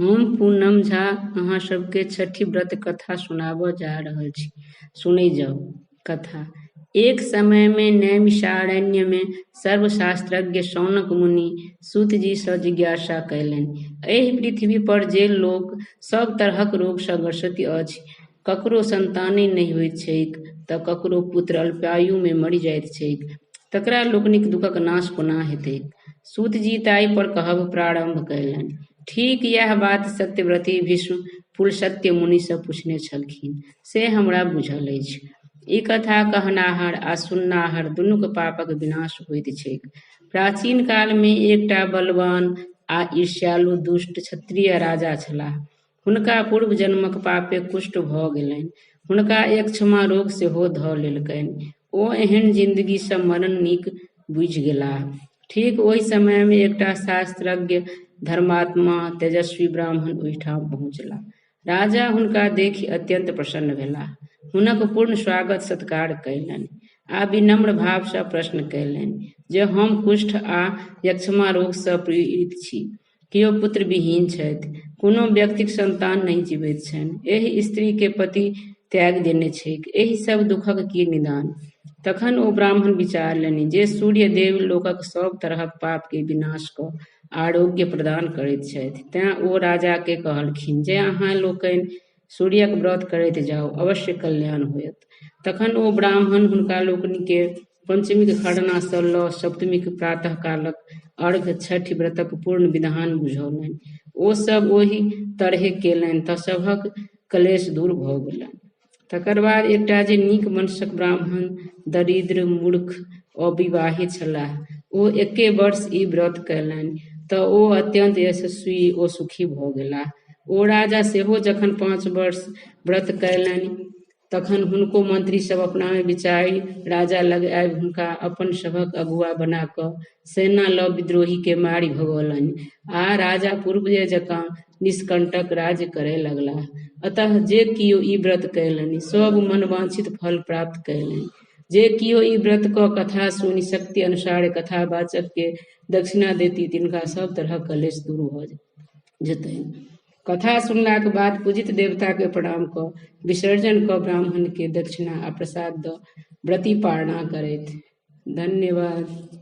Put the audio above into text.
हम पूनम झा अहाँ सबके छठी व्रत कथा सुनाबऽ जा रहल छी। सुनै जाउ कथा। एक समय में नैमिषारण्य में सर्वशास्त्रज्ञ शौनक मुनि सूत जी सँ जिज्ञासा कयलनि। एहि पृथ्वी पर जे लोक सब तरहक रोग सँ ग्रसित अछि, ककरो संताने नहि होइत छैक तऽ ककरो पुत्र अल्पायु में मरि जाइत छैक, तकरा लोकनिक दुखक नाश कोना हेतैक। सूत जी ताहि पर कहब प्रारंभ कयलनि। ठीक इएह बात सत्यव्रती भीष्म पुलस्त्य मुनि सँ पूछने छलखिन, से हमरा बुझल अछि। ई कथा कहनाहर आ सुननाहर दुनूक पापक विनाश होइत छैक। प्राचीन काल में एकटा बलवान आ ईर्ष्यालु दुष्ट क्षत्रिय राजा छलाह। हुनका पूर्व जन्मक पापे कुष्ठ भऽ गेलनि। हुनका यक्ष्मा रोग सेहो धऽ लेलकनि। ओ एहन जिंदगी सँ मरण नीक बुझि गेलाह। ठीक ओहि समय में एकटा शास्त्रज्ञ धर्मात्मा तेजस्वी ब्राह्मण ओहिठाम पहुँचलाह। राजा हुनका देखि अत्यंत प्रसन्न भेलाह, हुनक पूर्ण स्वागत सत्कार कयलनि आ विनम्र भाव सँ प्रश्न कयलनि जे हम कुष्ठ आ यक्ष्मा रोग सँ पीड़ित छी। केओ पुत्र विहीन छथि, कोनो व्यक्तिक संतान नहि जीवैत छनि, एहि स्त्री के पति त्याग देने छैक, एहि सब दुखक की निदान। तखन ओ ब्राह्मण विचारलनि जे सूर्य देव लोकक सब तरहक पाप के विनाश कऽ आरोग्य प्रदान करैत छथि। तेँ ओ राजा के कहलखिन जे अहाँ लोकनि सूर्यक व्रत करैत जाउ, अवश्य कल्याण होयत। तखन ओ ब्राह्मण हुनका लोकनि के पंचमीक खरना सँ लऽ सप्तमीक प्रातः कालक अर्घ्य छठि व्रतक पूर्ण विधान बुझौलनि। ओ सब ओहि तरहेँ केलनि तऽ सभक क्लेश दूर भऽ गेलनि। तकर बाद एकटा जे नीक वंशक ब्राह्मण दरिद्र मूर्ख अविवाहित छलाह, ओ एके वर्ष ई व्रत कयलनि तऽ ओ अत्यंत यशस्वी ओ सुखी भऽ गेलाह। ओ राजा सेहो जखन 5 वर्ष व्रत कयलनि तखन हुनको मंत्री सब अपना में विचारि राजा लग आबि हुनका अपन सभक अगुआ बना कऽ सेना लऽ विद्रोही के मारि भगौलनि आ राजा पूर्व जकाँ निष्कंटक राज्य करय लगलाह। अतः जे कियो ई व्रत कयलनि सब मनवांछित फल प्राप्त कयलनि। जे कियो ई व्रत कऽ कथा सुनि शक्ति अनुसार कथावाचक के दक्षिणा देती तिनका सब तरहक कलेश दूर भऽ जेतनि। कथा सुनलाक बाद पूजित देवता के प्रणाम कऽ विसर्जन कऽ ब्राह्मण के दक्षिणा आ प्रसाद दऽ व्रती पारणा करथि। धन्यवाद।